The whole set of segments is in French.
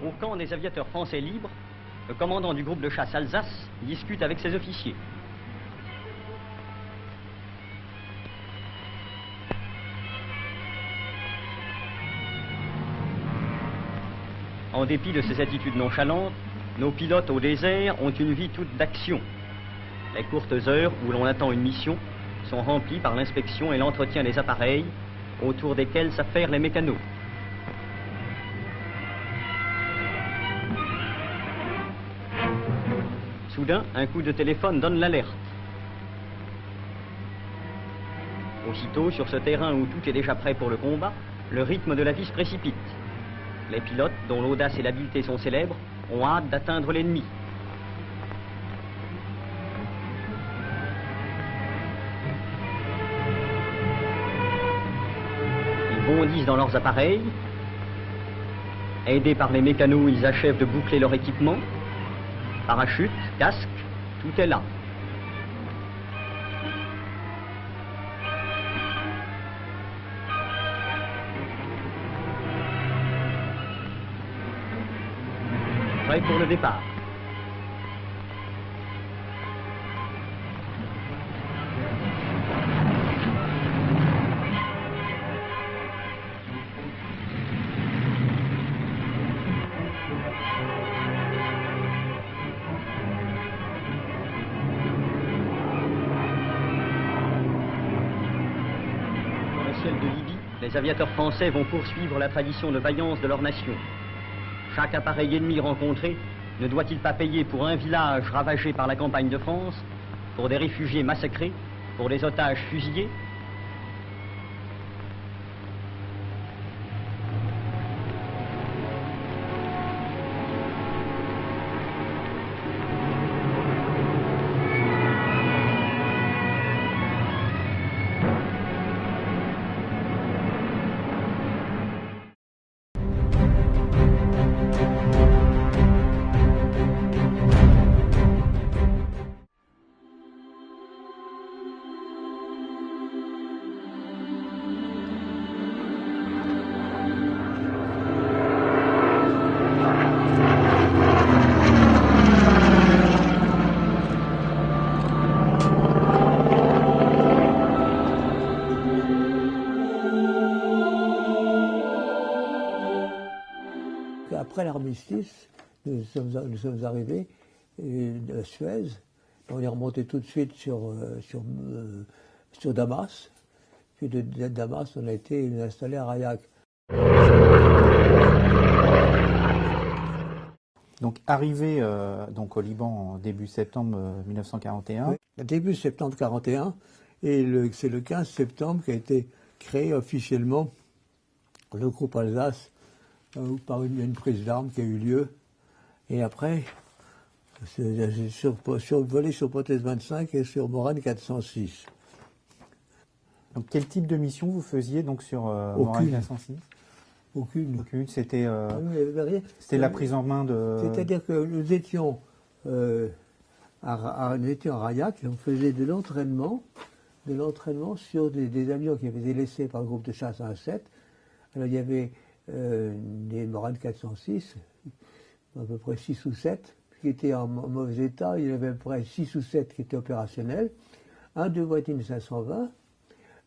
Au camp des aviateurs français libres, le commandant du groupe de chasse Alsace discute avec ses officiers. En dépit de ces attitudes nonchalantes, nos pilotes au désert ont une vie toute d'action. Les courtes heures où l'on attend une mission sont remplies par l'inspection et l'entretien des appareils, autour desquels s'affairent les mécanos. Soudain, un coup de téléphone donne l'alerte. Aussitôt, sur ce terrain où tout est déjà prêt pour le combat, le rythme de la vie se précipite. Les pilotes, dont l'audace et l'habileté sont célèbres, ont hâte d'atteindre l'ennemi. Ils bondissent dans leurs appareils. Aidés par les mécanos, ils achèvent de boucler leur équipement. Parachute, casque, tout est là. Prêt pour le départ. Dans le ciel de Libye, les aviateurs français vont poursuivre la tradition de vaillance de leur nation. Chaque appareil ennemi rencontré ne doit-il pas payer pour un village ravagé par la campagne de France, pour des réfugiés massacrés, pour des otages fusillés? Après l'armistice, nous sommes arrivés à Suez. On est remonté tout de suite sur Damas. Puis de Damas, on a été installé à Rayak. Donc arrivé donc au Liban en début septembre 1941. Oui, début septembre 1941, et c'est le 15 septembre qu'a été créé officiellement le groupe Alsace, par une prise d'armes qui a eu lieu. Et après, j'ai volé sur Potes 25 et sur Morane 406. Donc quel type de mission vous faisiez donc sur Morane 406? Aucune. Aucune, c'était la prise en main de... C'est-à-dire que nous étions à Rayak et on faisait de l'entraînement sur des avions qui avaient été laissés par le groupe de chasse 1-7. Alors il y avait des Morane 406, à peu près 6 ou 7, qui étaient en mauvais état. Il y avait à peu près 6 ou 7 qui étaient opérationnels, un de Voitine 520,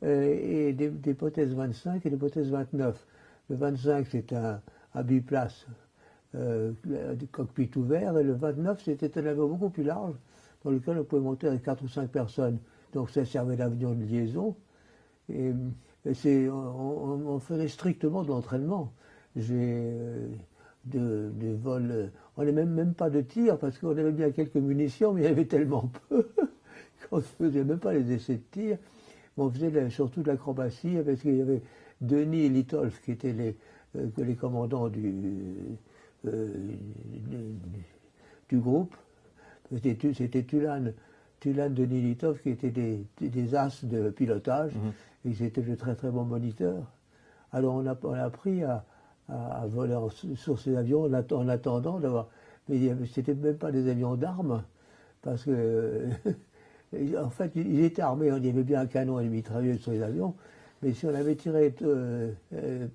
et des Potes 25 et des Potes 29. Le 25, c'était un biplace, du cockpit ouvert, et le 29, c'était un avion beaucoup plus large, dans lequel on pouvait monter avec 4 ou 5 personnes. Donc ça servait d'avion de liaison. Et on faisait strictement de l'entraînement. J'ai des vols, on n'avait même pas de tir, parce qu'on avait bien quelques munitions, mais il y avait tellement peu qu'on ne faisait même pas les essais de tir. Mais on faisait surtout de l'acrobatie, parce qu'il y avait Denis et Litolf qui étaient les commandants du groupe. C'était Tulane, Denis, Litolf qui étaient des as de pilotage. Ils étaient de très très bons moniteurs. Alors on a appris à voler sur ces avions en attendant d'avoir... Mais c'était même pas des avions d'armes, parce que en fait ils étaient armés, il y avait bien un canon et une mitrailleuse sur les avions, Mais si on avait tiré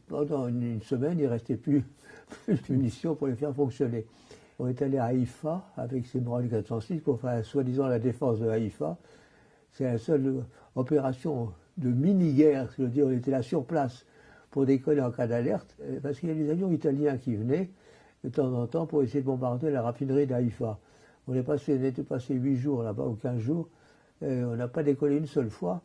pendant une semaine, il ne restait plus de munitions pour les faire fonctionner. On est allé à Haïfa avec ces Morane 406 pour faire soi-disant la défense de Haïfa. C'est la seule opération de mini-guerre, je veux dire, on était là sur place pour décoller en cas d'alerte, parce qu'il y a des avions italiens qui venaient de temps en temps pour essayer de bombarder la raffinerie d'Haïfa. On était passé 8 jours là-bas, ou 15 jours, on n'a pas décollé une seule fois.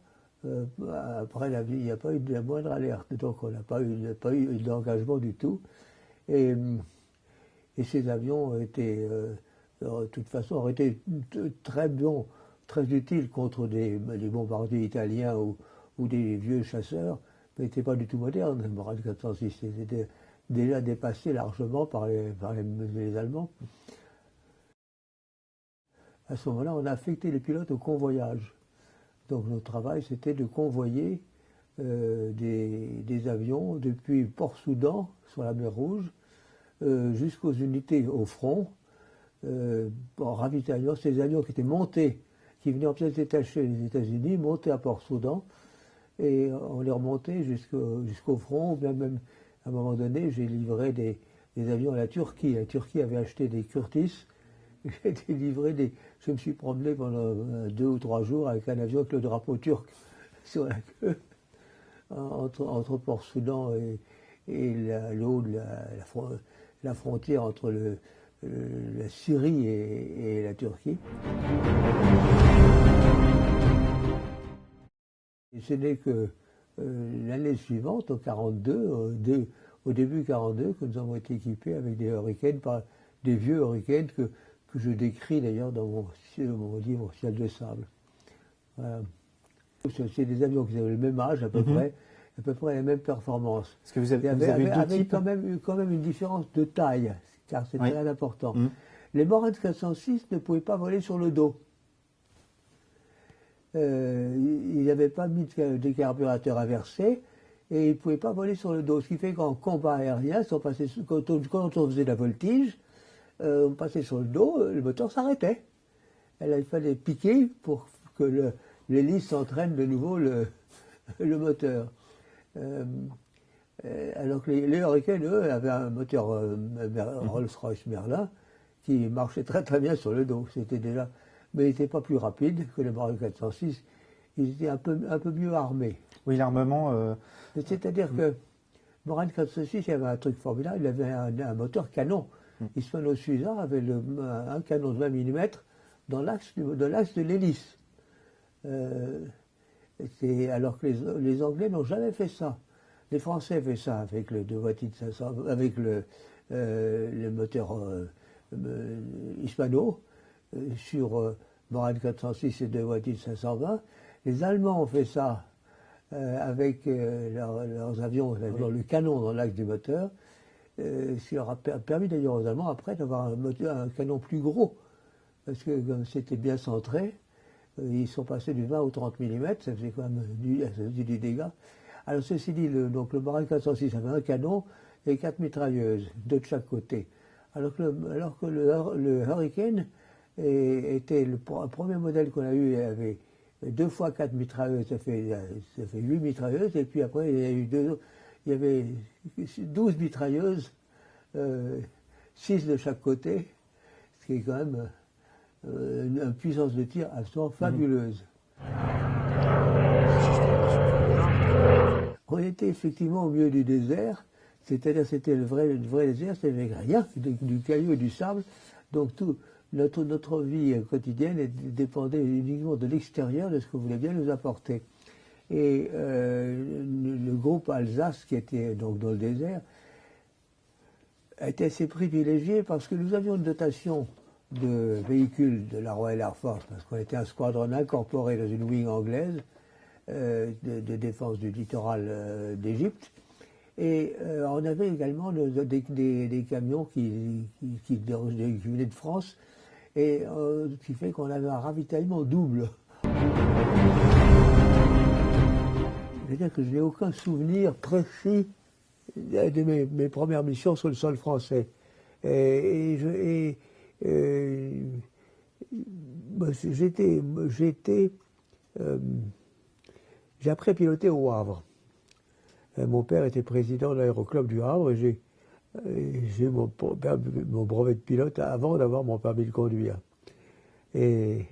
Après, il n'y a pas eu de la moindre alerte, donc on n'a pas eu d'engagement du tout. Et ces avions étaient, de toute façon, auraient été très bons, très utiles contre les bombardiers italiens ou des vieux chasseurs, mais n'étaient pas du tout modernes. Le Morane 406 était déjà dépassé largement par les Allemands. À ce moment-là, on a affecté les pilotes au convoyage. Donc notre travail, c'était de convoyer des avions depuis Port-Soudan, sur la mer Rouge, jusqu'aux unités au front, en ravitaillant ces avions qui étaient montés, qui venaient en pièces détachées des États-Unis, montés à Port-Soudan, et on les remontait jusqu'au front. Même à un moment donné, j'ai livré des avions à la Turquie. La Turquie avait acheté des Curtiss. Je me suis promené pendant 2 ou 3 jours avec un avion avec le drapeau turc sur la queue, entre Port-Soudan et la frontière entre la Syrie et la Turquie. Et ce n'est que l'année suivante, au début 42, que nous avons été équipés avec des Hurricanes, des vieux Hurricanes que je décris d'ailleurs dans mon livre Ciel de sable. Voilà. C'est des avions qui avaient le même âge à peu près la même performance. Est-ce que vous avez avec quand même une différence de taille, car c'est très important. Les Morane 406 ne pouvaient pas voler sur le dos. Ils n'avaient pas mis de carburateur inversé et ils ne pouvaient pas voler sur le dos. Ce qui fait qu'en combat aérien, quand on faisait la voltige, on passait sur le dos, le moteur s'arrêtait. Il fallait piquer pour que l'hélice entraîne de nouveau le moteur. Alors que les Hurricanes, eux, avaient un moteur Rolls-Royce Merlin qui marchait très très bien sur le dos. C'était déjà, mais il n'était pas plus rapide que les Morane 406. Ils étaient un peu mieux armés. Oui, l'armement. C'est-à-dire que Morane 406, il y avait un truc formidable. Il avait un moteur canon. Hispano-Suiza avait un canon de 20 mm dans l'axe de l'hélice. Alors que les Anglais n'ont jamais fait ça. Les Français avaient ça avec le Devoitit 500, avec le moteur Hispano sur Morane 406 et Devoitit 520. Les Allemands ont fait ça avec leurs avions dans le canon dans l'axe du moteur. Ce qui leur a permis d'ailleurs aux Allemands après d'avoir un canon plus gros, parce que comme c'était bien centré, ils sont passés du 20 au 30 mm, ça faisait quand même du dégât. Alors ceci dit, donc le Morane 406 avait un canon et 4 mitrailleuses, 2 de chaque côté. Alors que le Hurricane était le premier modèle qu'on a eu, il avait 2 fois 4 mitrailleuses, ça fait 8 mitrailleuses, et puis après il y avait 12 mitrailleuses, 6 de chaque côté, ce qui est quand même une puissance de tir absolument fabuleuse. On était effectivement au milieu du désert, c'est-à-dire c'était le vrai désert, c'était rien, du caillou et du sable, donc tout notre vie quotidienne dépendait uniquement de l'extérieur, de ce que voulait bien nous apporter. Et le groupe Alsace, qui était donc dans le désert, était assez privilégié parce que nous avions une dotation de véhicules de la Royal Air Force, parce qu'on était un squadron incorporé dans une wing anglaise de défense du littoral d'Égypte. Et on avait également des camions qui venaient de France, et ce qui fait qu'on avait un ravitaillement double. C'est-à-dire que je n'ai aucun souvenir précis de mes premières missions sur le sol français. J'ai appris à piloter au Havre. mon père était président de l'aéroclub du Havre et j'ai eu mon brevet de pilote avant d'avoir mon permis de conduire. Et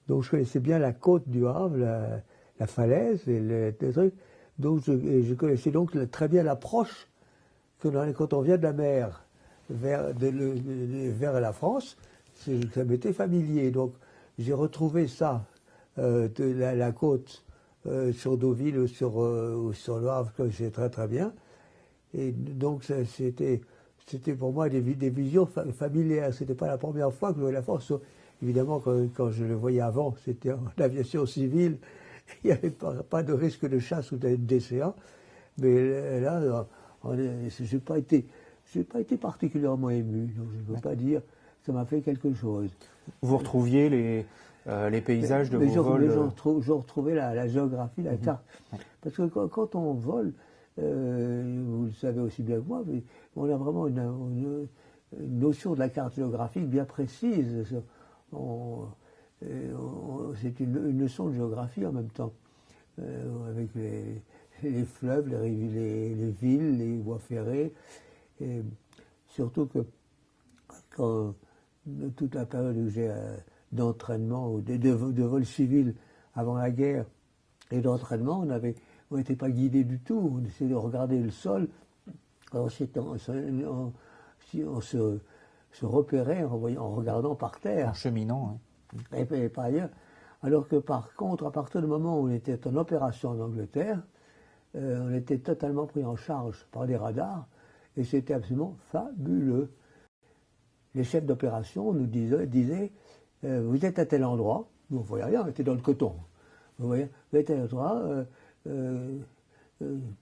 donc je connaissais bien la côte du Havre, la falaise et les trucs. Donc je connaissais donc très bien l'approche quand on vient de la mer vers la France, ça m'était familier. Donc j'ai retrouvé ça de la côte sur Deauville ou sur le Havre, que j'ai très très bien. Et donc c'était pour moi des visions familières. C'était pas la première fois que je voyais la France. Évidemment, quand je le voyais avant, c'était en aviation civile. Il n'y avait pas de risque de chasse ou d'essai. Mais là, je n'ai pas été particulièrement ému. Donc je ne peux pas dire que ça m'a fait quelque chose. Vous retrouviez les paysages de vos vols Je retrouvais la géographie, la carte. Parce que quand on vole, vous le savez aussi bien que moi, mais on a vraiment une notion de la carte géographique bien précise. C'est une leçon de géographie en même temps, avec les fleuves, les villes, les voies ferrées. Et surtout que quand toute la période où j'ai d'entraînement ou de vol civil avant la guerre et d'entraînement, on n'était pas guidé du tout. On essayait de regarder le sol. Alors on se repérait en regardant par terre. En cheminant, oui. Et par ailleurs, alors que par contre, à partir du moment où on était en opération en Angleterre, on était totalement pris en charge par les radars, et c'était absolument fabuleux. Les chefs d'opération nous disaient vous êtes à tel endroit, nous on ne voyait rien, on était dans le coton. Vous êtes à tel endroit,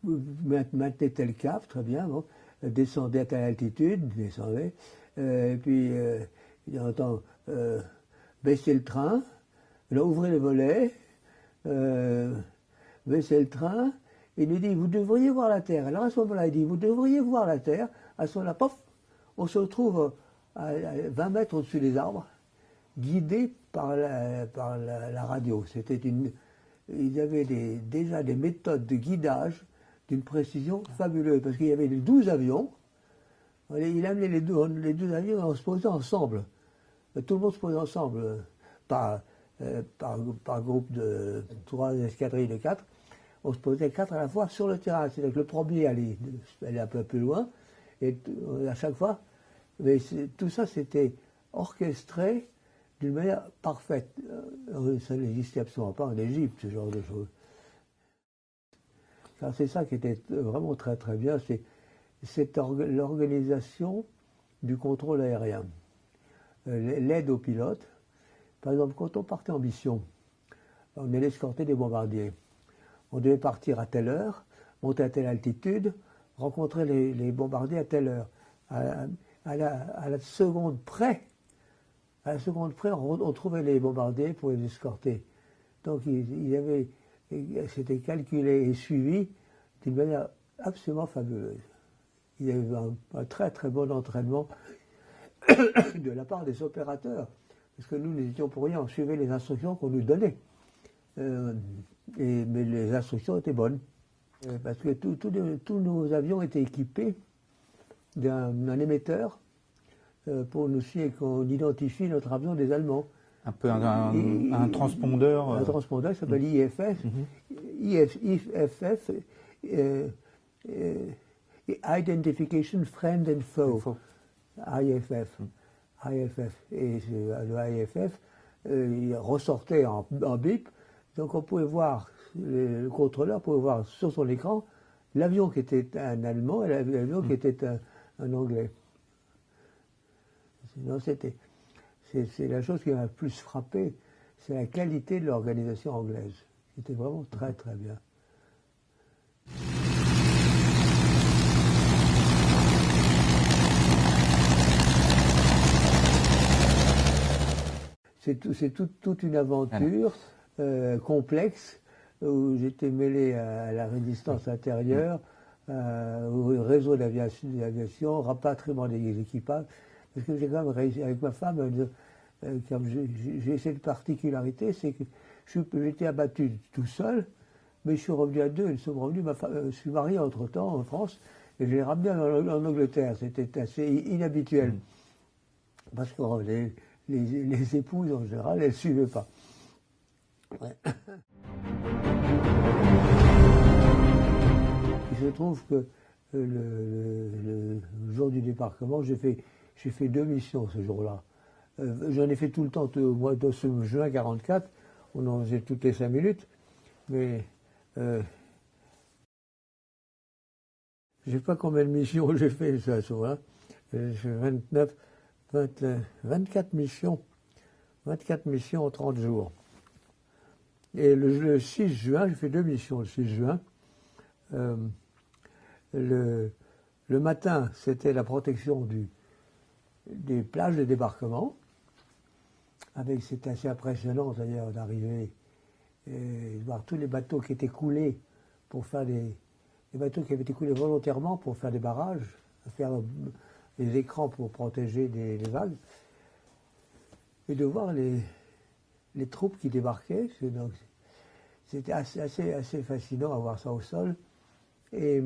maintenez tel cap, très bien, bon, descendez à telle altitude, descendez, et puis il entend baissez le train, là ouvrez les volets, baissez le train. Il nous dit, vous devriez voir la Terre. Alors à ce moment-là, il dit, vous devriez voir la Terre. À ce moment-là, pof, on se retrouve à 20 mètres au-dessus des arbres, guidé par la radio. Ils avaient déjà des méthodes de guidage d'une précision fabuleuse, parce qu'il y avait les 12 avions. Il amenait les 12 avions et on se posait ensemble. Tout le monde se posait ensemble, par groupe de 3 escadrilles de 4. On se posait 4 à la fois sur le terrain. C'est-à-dire que le premier allait un peu plus loin, et à chaque fois, mais tout ça c'était orchestré d'une manière parfaite. Ça n'existait absolument pas en Égypte, ce genre de choses. C'est ça qui était vraiment très très bien, c'est l'organisation du contrôle aérien. L'aide aux pilotes. Par exemple, quand on partait en mission, on allait escorter des bombardiers. On devait partir à telle heure, monter à telle altitude, rencontrer les bombardiers à telle heure. À la seconde près, on trouvait les bombardiers pour les escorter. Donc c'était calculé et suivi d'une manière absolument fabuleuse. Il y avait un très très bon entraînement de la part des opérateurs, parce que nous n'étions pour rien, on suivait les instructions qu'on nous donnait. Mais les instructions étaient bonnes, parce que tous nos avions étaient équipés d'un émetteur pour nous suivre, qu'on identifie notre avion des Allemands. Un peu un transpondeur. Un transpondeur qui s'appelle IFF. IFF, Identification Friend and Foe. IFF. Et le IFF, il ressortait en bip. Donc on pouvait voir, le contrôleur pouvait voir sur son écran l'avion qui était un Allemand et l'avion qui était un Anglais. C'est la chose qui m'a le plus frappé, c'est la qualité de l'organisation anglaise. C'était vraiment très très bien. C'est toute une aventure complexe, où j'étais mêlé à la résistance intérieure, au réseau d'aviation, rapatriement des équipages, parce que j'ai quand même réussi avec ma femme, j'ai cette particularité, c'est que j'étais abattu tout seul, Mais je suis revenu à deux. Ils sont revenus. Je suis marié entre-temps en France et je l'ai ramené en Angleterre. C'était assez inhabituel. Parce que les épouses, en général, elles ne suivaient pas. Ouais. Il se trouve que le jour du débarquement, j'ai fait 2 missions ce jour-là. J'en ai fait tout le temps, au mois de juin 1944. On en faisait toutes les 5 minutes. Mais je ne sais pas combien de missions j'ai fait ce jour-là. J'ai fait 24 missions. 24 missions en 30 jours. Et le 6 juin, j'ai fait 2 missions. Le 6 juin, le matin, c'était la protection des plages de débarquement. C'était assez impressionnant d'ailleurs d'arriver et de voir tous les bateaux qui étaient coulés pour faire les bateaux qui avaient été coulés volontairement pour faire des barrages, faire des écrans pour protéger des vagues. Et de voir les troupes qui débarquaient. C'était assez fascinant à voir ça au sol. Et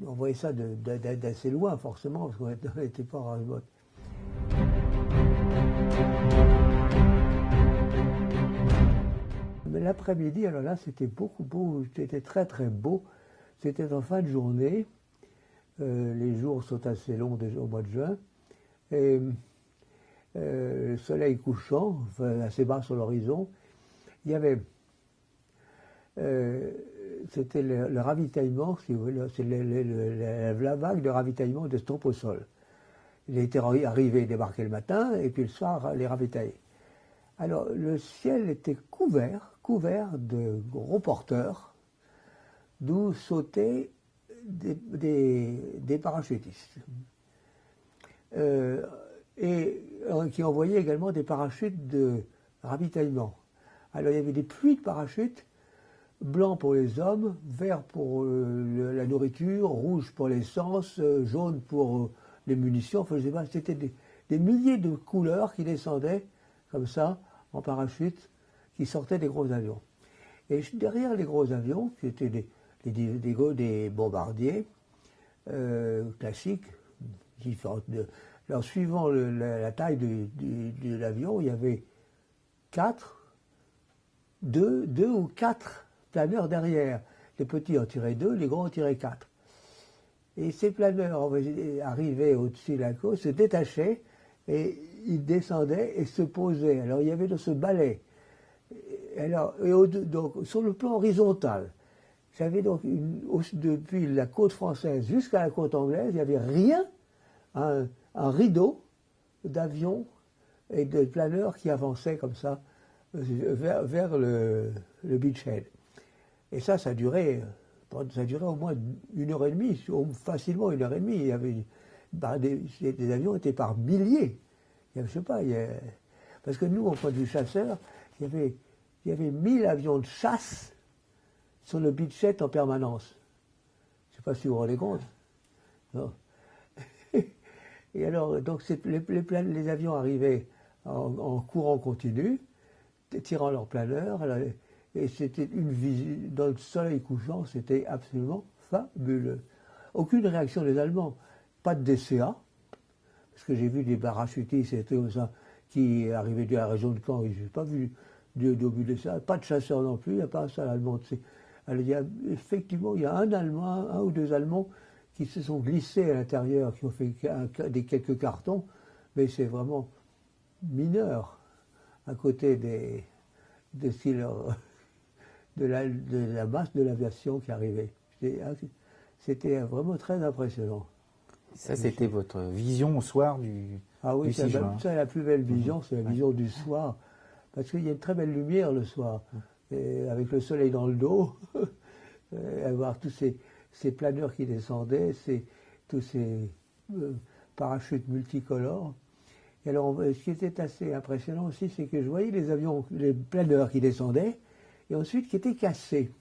on voyait ça d'assez loin, forcément, parce qu'on n'était pas en remote. Mais l'après-midi, alors là, c'était beaucoup beau, c'était très très beau. C'était en fin de journée. Les jours sont assez longs au mois de juin. Et le soleil couchant, enfin, assez bas sur l'horizon, il y avait, c'était le ravitaillement, si vous voulez, c'est la vague de ravitaillement des troupes au sol. Il était arrivé, débarqué le matin, et puis le soir, les ravitailler. Alors, le ciel était couvert de gros porteurs, d'où sautaient des parachutistes. Et qui envoyaient également des parachutes de ravitaillement. Alors il y avait des pluies de parachutes, blancs pour les hommes, vert pour la nourriture, rouge pour l'essence, jaune pour les munitions, enfin je sais pas, c'était des milliers de couleurs qui descendaient comme ça, en parachute, qui sortaient des gros avions. Et derrière les gros avions, qui étaient des bombardiers classiques, différentes. Alors, suivant la taille de l'avion, il y avait 2 ou 4 planeurs derrière. Les petits en tiraient 2, les grands en tiraient 4. Et ces planeurs arrivaient au-dessus de la côte, se détachaient, et ils descendaient et se posaient. Alors, il y avait ce balai. Alors, donc, sur le plan horizontal, j'avais donc, depuis la côte française jusqu'à la côte anglaise, il n'y avait rien, un rideau d'avions et de planeurs qui avançaient comme ça vers le beachhead. Et ça durait au moins 1h30, facilement 1h30. Il y avait, des avions étaient par milliers. Je ne sais pas, parce que nous, au point de vue chasseur, il y avait 1000 avions de chasse sur le beachhead en permanence. Je ne sais pas si vous vous rendez compte. Non. Et alors, donc, les avions arrivaient en courant continu, tirant leurs planeurs, et c'était une visite, dans le soleil couchant, c'était absolument fabuleux. Aucune réaction des Allemands, pas de DCA, parce que j'ai vu des parachutistes et tout ça, qui arrivaient de la région de Caen, je n'ai pas vu d'obus de DCA, pas de chasseurs non plus, il n'y a pas un seul Allemand. Alors, effectivement, il y a un ou deux Allemands qui se sont glissés à l'intérieur, qui ont fait quelques cartons, mais c'est vraiment mineur à côté de la masse de l'aviation qui arrivait. C'était vraiment très impressionnant. Ça, c'était votre vision au soir du 6 juin. C'est la plus belle vision, c'est la vision du soir, parce qu'il y a une très belle lumière le soir, et avec le soleil dans le dos, avoir tous ces planeurs qui descendaient, tous ces parachutes multicolores. Et alors, ce qui était assez impressionnant aussi, c'est que je voyais les planeurs qui descendaient, et ensuite qui étaient cassés.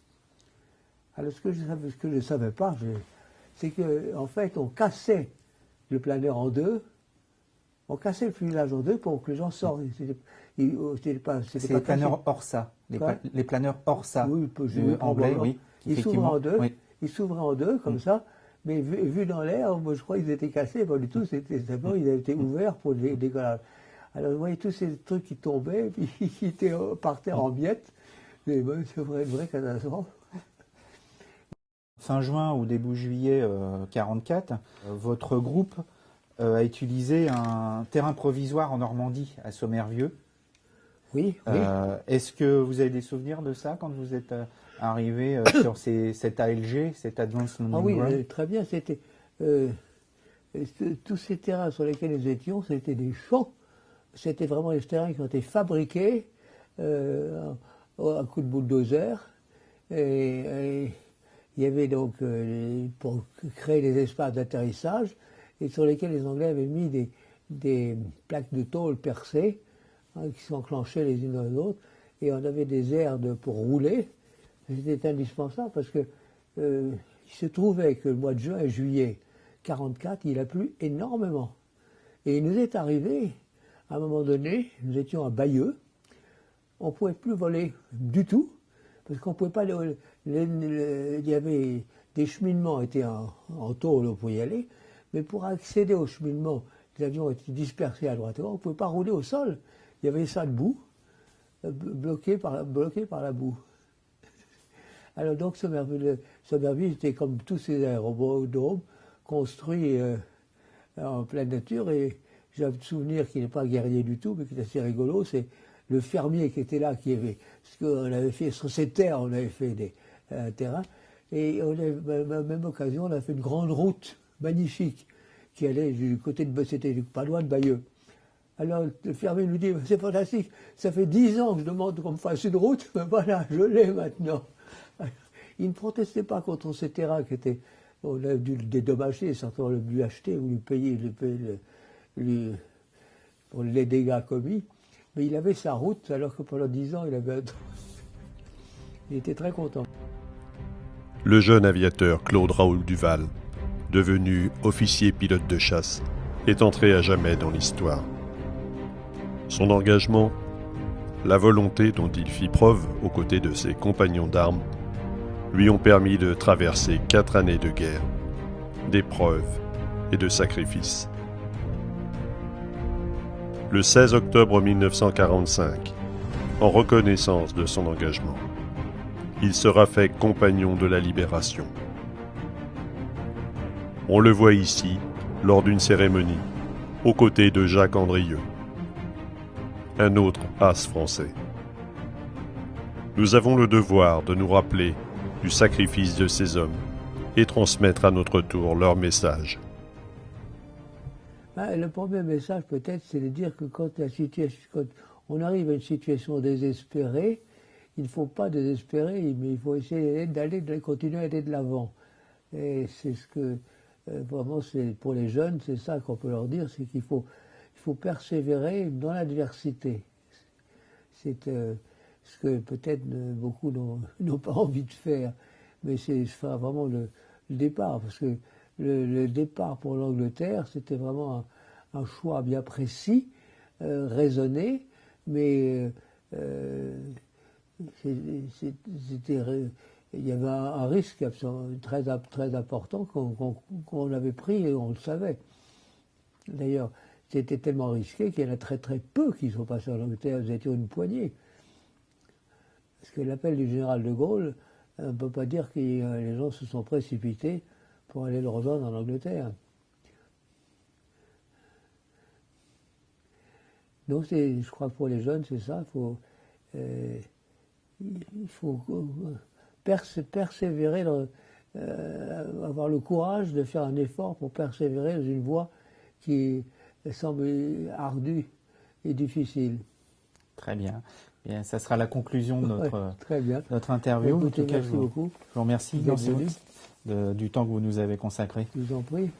Alors, ce que je ne savais pas, c'est qu'en fait, on cassait le planeur en deux, on cassait le fuselage en deux pour que les gens sortent. C'est les planeurs Orsa. les planeurs Orsa oui, anglais, oui. Ils s'ouvraient en deux, oui. ils s'ouvraient en deux comme ça, mais vu dans l'air, moi je crois qu'ils étaient cassés, pas du tout, d'abord ils avaient été ouverts pour le décollage. Alors vous voyez tous ces trucs qui tombaient, puis qui étaient par terre en miettes, c'est une vraie catastrophe. Fin juin ou début juillet 1944, votre groupe a utilisé un terrain provisoire en Normandie, à Sommervieux. Oui. Est-ce que vous avez des souvenirs de ça quand vous êtes arrivé sur cet ALG, cet Advanced Landing Ground? Oui, très bien. C'était tous ces terrains sur lesquels nous étions, c'était des champs. C'était vraiment des terrains qui ont été fabriqués à coup de bulldozer. Et il y avait donc, pour créer des espaces d'atterrissage, et sur lesquels les Anglais avaient mis des plaques de tôle percées, qui s'enclenchaient les unes dans les autres, et on avait des aires pour rouler. C'était indispensable parce que il se trouvait que le mois de juin et juillet 1944, il a plu énormément. Et il nous est arrivé, à un moment donné, nous étions à Bayeux, on ne pouvait plus voler du tout, parce qu'on ne pouvait pas... il y avait des cheminements étaient en tôle, on pouvait y aller, mais pour accéder aux cheminements, les avions étaient dispersés à droite et à gauche, on ne pouvait pas rouler au sol. Il y avait ça debout, bloqué par la boue. Alors donc Sommervieux était comme tous ces aérodromes, construits en pleine nature, et j'ai un souvenir qui n'est pas guerrier du tout, mais qui est assez rigolo, c'est le fermier qui était là, qui avait, parce qu'on avait fait sur ces terres, on avait fait des terrains, et à la même occasion, on a fait une grande route magnifique qui allait du côté de, c'était pas loin de Bayeux. Alors le fermier nous dit, c'est fantastique, ça fait 10 ans que je demande qu'on me fasse une route, mais voilà, je l'ai maintenant. Il ne protestait pas contre ces terrains qui étaient, on a dû le dédommager, certains l'ont dû acheter ou lui payer pour les dégâts commis, mais il avait sa route alors que pendant 10 ans il était très content. Le jeune aviateur Claude Raoul Duval, devenu officier pilote de chasse, est entré à jamais dans l'histoire. Son engagement, la volonté dont il fit preuve aux côtés de ses compagnons d'armes, lui ont permis de traverser 4 années de guerre, d'épreuves et de sacrifices. Le 16 octobre 1945, en reconnaissance de son engagement, il sera fait compagnon de la Libération. On le voit ici, lors d'une cérémonie, aux côtés de Jacques Andrieux, un autre as français. Nous avons le devoir de nous rappeler du sacrifice de ces hommes et transmettre à notre tour leur message. Le premier message peut-être, c'est de dire que quand on arrive à une situation désespérée, il ne faut pas désespérer, mais il faut essayer de continuer à aller de l'avant. Et c'est ce que, vraiment, pour les jeunes, c'est ça qu'on peut leur dire, c'est qu'il faut persévérer dans l'adversité. C'est ce que peut-être beaucoup n'ont pas envie de faire, mais c'est vraiment le départ, parce que le départ pour l'Angleterre, c'était vraiment un choix bien précis, raisonné, mais il y avait un risque très important qu'on avait pris et on le savait. D'ailleurs, c'était tellement risqué qu'il y en a très peu qui sont passés en Angleterre, nous étions une poignée. Parce que l'appel du général de Gaulle, on ne peut pas dire que les gens se sont précipités pour aller le rejoindre en Angleterre. Donc je crois que pour les jeunes, c'est ça, il faut persévérer, avoir le courage de faire un effort pour persévérer dans une voie qui semble ardue et difficile. Très bien. Bien, ça sera la conclusion de notre interview. Écoutez, merci beaucoup. Je vous remercie du temps que vous nous avez consacré. Je vous en prie.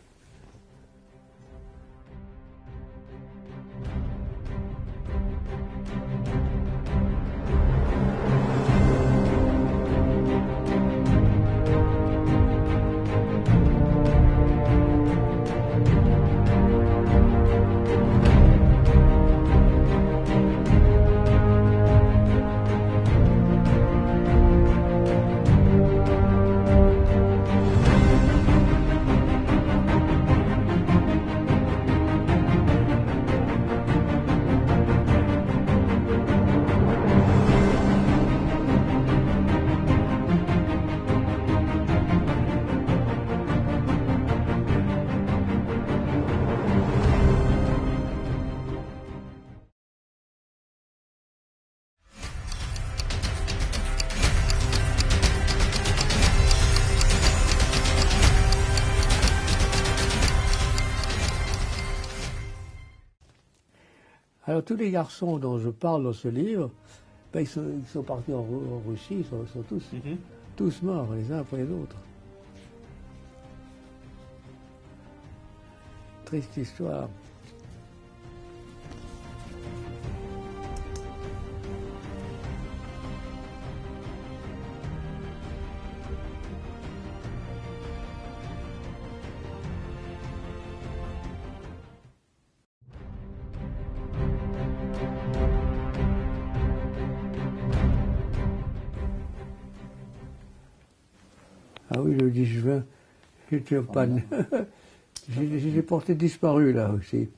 Alors tous les garçons dont je parle dans ce livre, ben, ils sont partis en Russie, ils sont tous morts, les uns après les autres. Triste histoire. Ah oui, le 10 juin, j'étais en panne. J'ai porté disparu là aussi.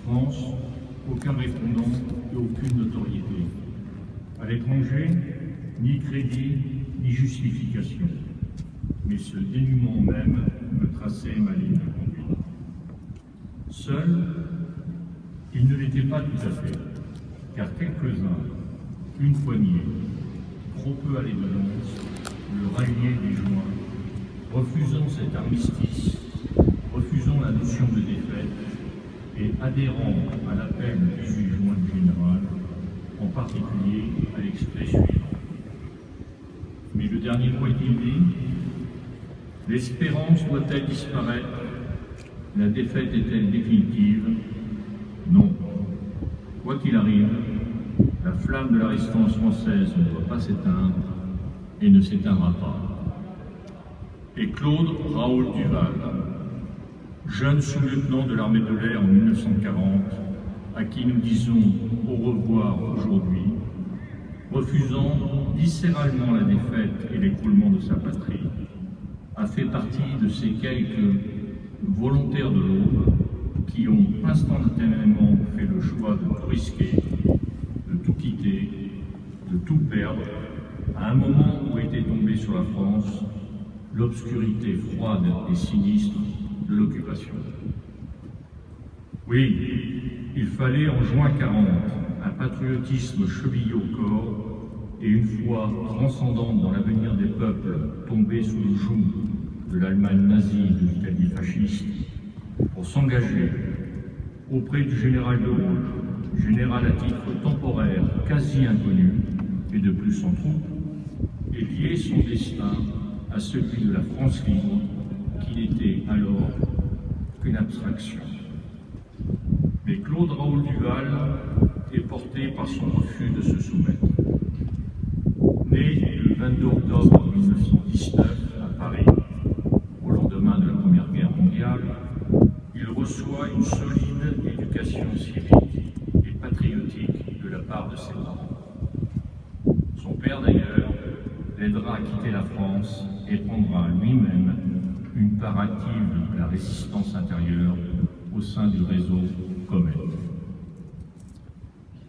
France, aucun répondant et aucune notoriété. À l'étranger, ni crédit, ni justification. Mais ce dénuement même me traçait ma ligne de conduite. Seul, il ne l'était pas tout à fait, car quelques-uns, une poignée, trop peu allés de l'once, le ralliaient des joints, refusant cet armistice, refusant la notion de défaite, et adhérant à l'appel du 18 juin du général, en particulier à l'extrait suivant. Mais le dernier mot est-il dit? L'espérance doit-elle disparaître? La défaite est-elle définitive? Non. Quoi qu'il arrive, la flamme de la résistance française ne doit pas s'éteindre et ne s'éteindra pas. Et Claude Raoul Duval, jeune sous-lieutenant de l'armée de l'air en 1940, à qui nous disons au revoir aujourd'hui, refusant viscéralement la défaite et l'écroulement de sa patrie, a fait partie de ces quelques volontaires de l'aube qui ont instantanément fait le choix de tout risquer, de tout quitter, de tout perdre, à un moment où était tombée sur la France l'obscurité froide et sinistre de l'occupation. Oui, il fallait en juin 40 un patriotisme chevillé au corps et une foi transcendante dans l'avenir des peuples tombés sous le joug de l'Allemagne nazie et de l'Italie fasciste pour s'engager auprès du général de Gaulle, général à titre temporaire quasi inconnu et de plus sans troupe, et lier son destin à celui de la France libre qui n'était alors qu'une abstraction. Mais Claude Raoul Duval est porté par son refus de se soumettre. Né le 22 octobre 1919 à Paris, au lendemain de la Première Guerre mondiale, il reçoit une solide éducation civique et patriotique de la part de ses parents. Son père, d'ailleurs, l'aidera à quitter la France et prendra lui-même une part active de la résistance intérieure au sein du réseau Comet.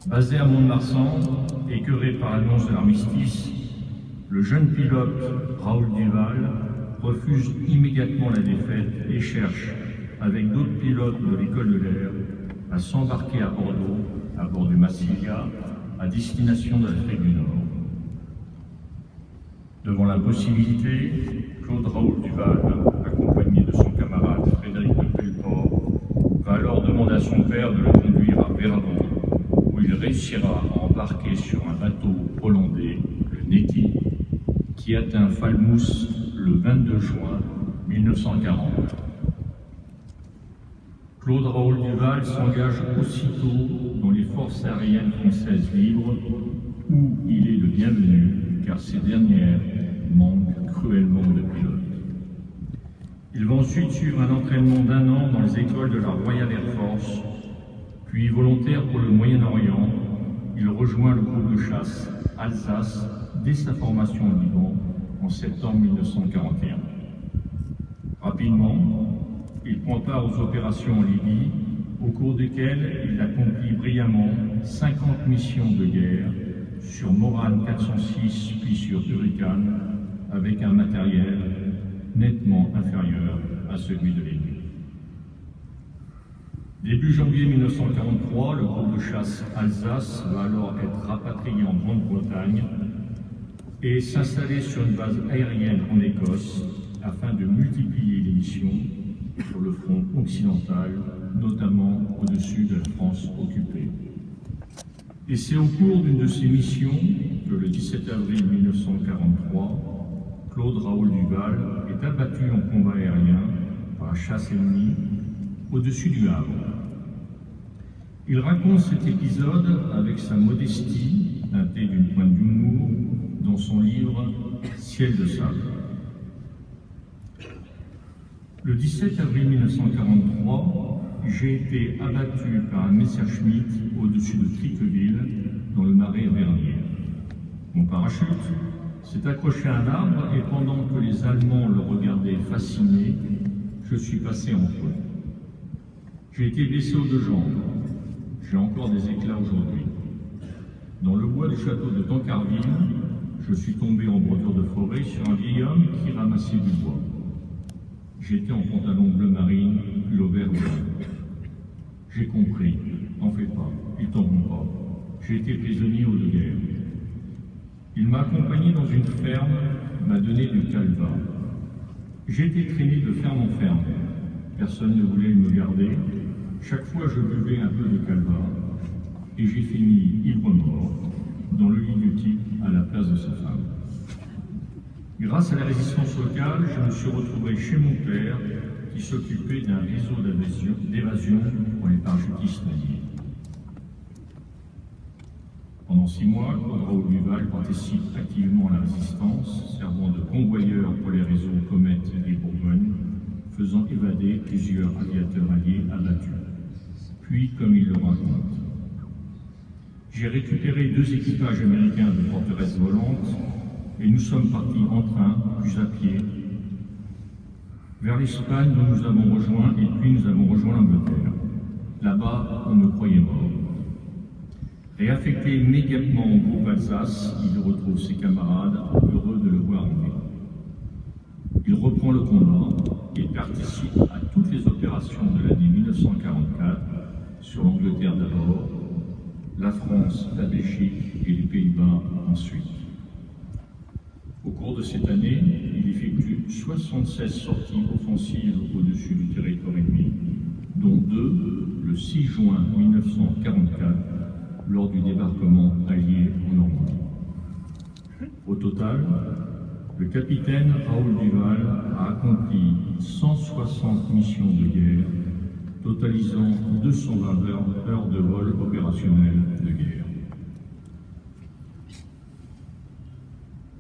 Basé à Mont-de-Marsan, écœuré par l'annonce de l'armistice, le jeune pilote Raoul Duval refuse immédiatement la défaite et cherche, avec d'autres pilotes de l'école de l'air, à s'embarquer à Bordeaux, à bord du Massilia, à destination de l'Afrique du Nord. Devant l'impossibilité, Claude Raoul Duval, accompagné de son camarade Frédéric de Pelleport, va alors demander à son père de le conduire à Verdun, où il réussira à embarquer sur un bateau hollandais, le Netty, qui atteint Falmouth le 22 juin 1940. Claude Raoul Duval s'engage aussitôt dans les forces aériennes françaises libres, où il est le bienvenu, car ces dernières manquent cruellement de pilotes. Il va ensuite suivre un entraînement d'1 an dans les écoles de la Royal Air Force, puis volontaire pour le Moyen-Orient, il rejoint le groupe de chasse Alsace dès sa formation au Liban en septembre 1941. Rapidement, il prend part aux opérations en Libye, au cours desquelles il accomplit brillamment 50 missions de guerre sur Morane 406 puis sur Hurricane, avec un matériel nettement inférieur à celui de l'ennemi. Début janvier 1943, le groupe de chasse Alsace va alors être rapatrié en Grande-Bretagne et s'installer sur une base aérienne en Écosse afin de multiplier les missions sur le front occidental, notamment au-dessus de la France occupée. Et c'est au cours d'une de ces missions que le 17 avril 1943, Claude Raoul Duval est abattu en combat aérien par la chasse ennemie au-dessus du Havre. Il raconte cet épisode avec sa modestie, teintée d'une pointe d'humour, dans son livre « Ciel de sable ». Le 17 avril 1943, j'ai été abattu par un Messerschmitt au-dessus de Criqueville, dans le marais Vernier. Mon parachute s'est accroché à un arbre et pendant que les Allemands le regardaient fascinés, je suis passé en feu. J'ai été blessé aux 2 jambes. J'ai encore des éclats aujourd'hui. Dans le bois du château de Tancarville, je suis tombé en bordure de forêt sur un vieil homme qui ramassait du bois. J'étais en pantalon bleu marine, pull-over blanc. J'ai compris, n'en fais pas, ils tomberont pas. J'ai été prisonnier aux 2 guerres. Il m'a accompagné dans une ferme, m'a donné du calva. J'ai été traîné de ferme en ferme. Personne ne voulait me garder. Chaque fois, je buvais un peu de calva et j'ai fini ivre-mort politique à la place de sa femme. Grâce à la résistance locale, je me suis retrouvé chez mon père, qui s'occupait d'un réseau d'évasion pour les parachutistes alliés. Pendant 6 mois, Claude Raoul Duval participe activement à la résistance, servant de convoyeur pour les réseaux Comète et Bourgogne, faisant évader plusieurs aviateurs alliés abattus. Puis, comme il le raconte, j'ai récupéré 2 équipages américains de forteresses volantes et nous sommes partis en train, puis à pied, vers l'Espagne où nous avons rejoint, et puis nous avons rejoint l'Angleterre. Là-bas, on me croyait mort. Réaffecté immédiatement au groupe Alsace, il retrouve ses camarades, heureux de le voir en vie. Il reprend le combat et participe à toutes les opérations de l'année 1944, sur l'Angleterre d'abord, la France, la Belgique et les Pays-Bas ensuite. Au cours de cette année, il effectue 76 sorties offensives au-dessus du territoire ennemi, dont 2 le 6 juin 1944, lors du débarquement allié en Normandie. Au total, le capitaine Raoul Duval a accompli 160 missions de guerre, totalisant 220 heures de vol opérationnel de guerre.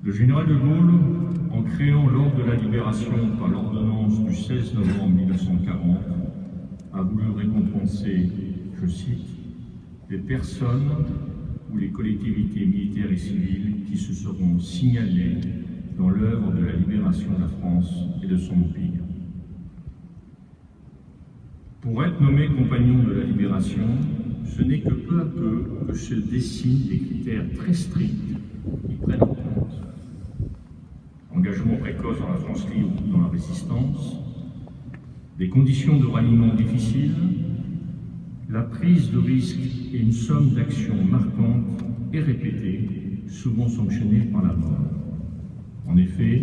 Le général de Gaulle, en créant l'ordre de la libération par l'ordonnance du 16 novembre 1940, a voulu récompenser, je cite, les personnes ou les collectivités militaires et civiles qui se seront signalées dans l'œuvre de la libération de la France et de son empire. Pour être nommé compagnon de la libération, ce n'est que peu à peu que se dessinent des critères très stricts qui prennent en compte engagement précoce dans la France libre ou dans la résistance, des conditions de ralliement difficiles, la prise de risque et une somme d'actions marquantes et répétées, souvent sanctionnées par la mort. En effet,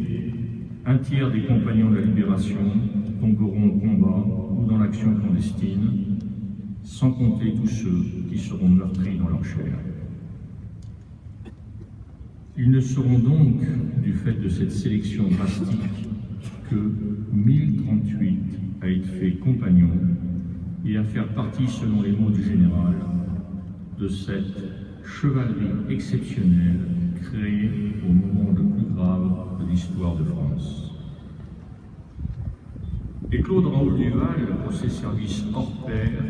1/3 des compagnons de la libération tomberont au combat ou dans l'action clandestine, sans compter tous ceux qui seront meurtris dans leur chair. Ils ne seront donc, du fait de cette sélection drastique, que 1038 à être faits compagnons et à faire partie, selon les mots du général, de cette chevalerie exceptionnelle créée au moment le plus grave de l'histoire de France. Et Claude Raoul Duval, pour ses services hors pair,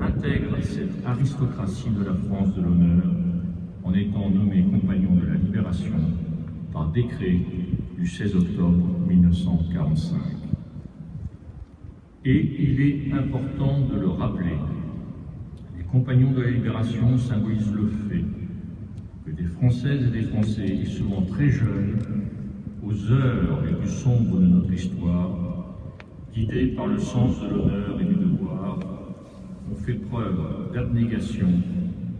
intègre cette aristocratie de la France de l'honneur en étant nommé compagnon de la libération par décret du 16 octobre 1945. Et il est important de le rappeler, les compagnons de la libération symbolisent le fait que des Françaises et des Français, et souvent très jeunes, aux heures les plus sombres de notre histoire, guidés par le sens de l'honneur et du devoir, ont fait preuve d'abnégation,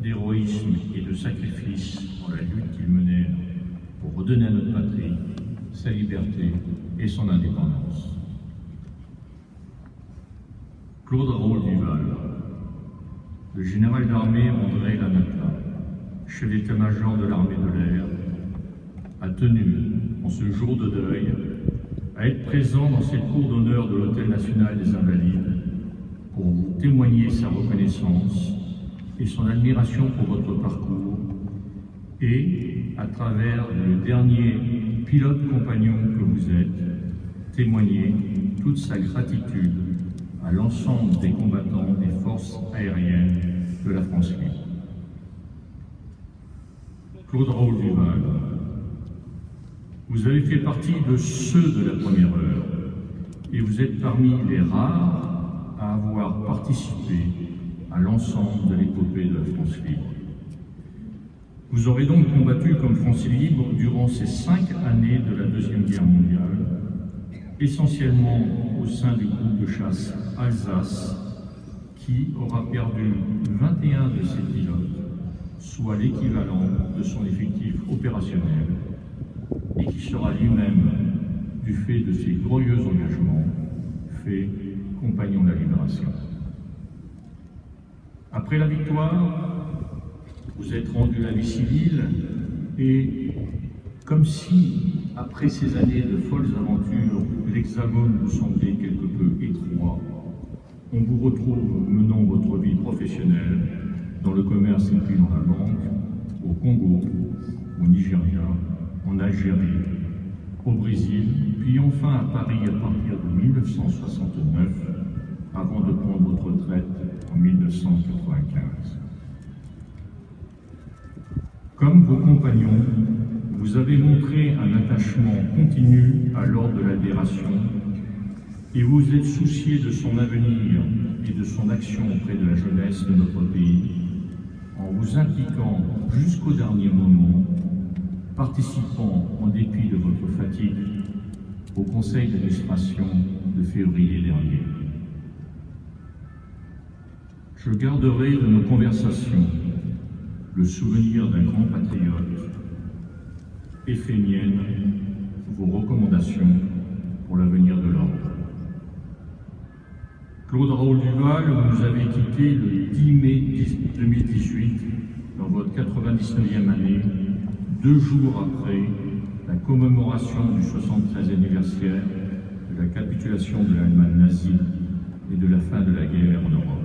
d'héroïsme et de sacrifice dans la lutte qu'ils menèrent pour redonner à notre patrie sa liberté et son indépendance. Claude Raoul Duval, le général d'armée André Lanata, chef d'état-major de l'armée de l'air, a tenu, en ce jour de deuil, à être présent dans cette cour d'honneur de l'Hôtel national des Invalides pour vous témoigner sa reconnaissance et son admiration pour votre parcours et, à travers le dernier pilote compagnon que vous êtes, témoigner toute sa gratitude à l'ensemble des combattants des forces aériennes de la France libre. Claude Raoul Duval, vous avez fait partie de ceux de la première heure et vous êtes parmi les rares à avoir participé à l'ensemble de l'épopée de la France libre. Vous aurez donc combattu comme Français libre durant ces 5 années de la Deuxième Guerre mondiale, essentiellement au sein du groupe de chasse Alsace, qui aura perdu 21 de ses pilotes, soit l'équivalent de son effectif opérationnel, et qui sera lui-même, du fait de ses glorieux engagements, fait compagnon de la libération. Après la victoire, vous êtes rendu la vie civile Et comme si, après ces années de folles aventures, l'Hexagone vous semblait quelque peu étroit, on vous retrouve menant votre vie professionnelle dans le commerce et puis dans la banque, au Congo, au Nigeria, en Algérie, au Brésil, puis enfin à Paris à partir de 1969, avant de prendre votre retraite en 1995. Comme vos compagnons, vous avez montré un attachement continu à l'ordre de l'adhération et vous êtes soucié de son avenir et de son action auprès de la jeunesse de notre pays, en vous impliquant jusqu'au dernier moment, participant en dépit de votre fatigue au conseil d'administration de février dernier. Je garderai de nos conversations le souvenir d'un grand patriote et fait mienne vos recommandations pour l'avenir de l'ordre. Claude Raoul Duval, vous nous avez quitté le 10 mai 2018 dans votre 99e année, 2 jours après la commémoration du 73e anniversaire de la capitulation de l'Allemagne nazie et de la fin de la guerre en Europe.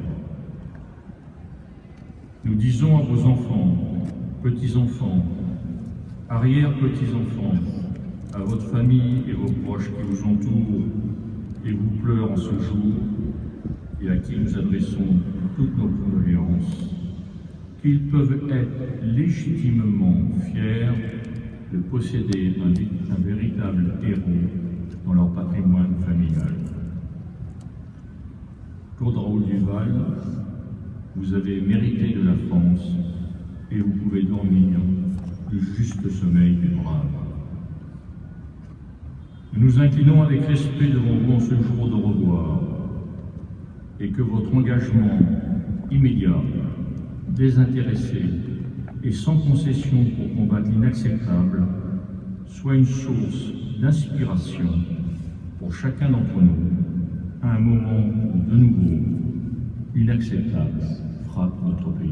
Nous disons à vos enfants, petits-enfants, arrière-petits-enfants, à votre famille et vos proches qui vous entourent et vous pleurent en ce jour, et à qui nous adressons toutes nos condoléances, qu'ils peuvent être légitimement fiers de posséder un véritable héros dans leur patrimoine familial. Claude Raoul Duval, vous avez mérité de la France et vous pouvez dormir du juste sommeil du brave. Nous nous inclinons avec respect devant vous en ce jour de revoir et que votre engagement immédiat, désintéressé et sans concession pour combattre l'inacceptable soit une source d'inspiration pour chacun d'entre nous à un moment où de nouveau inacceptable frappe notre pays.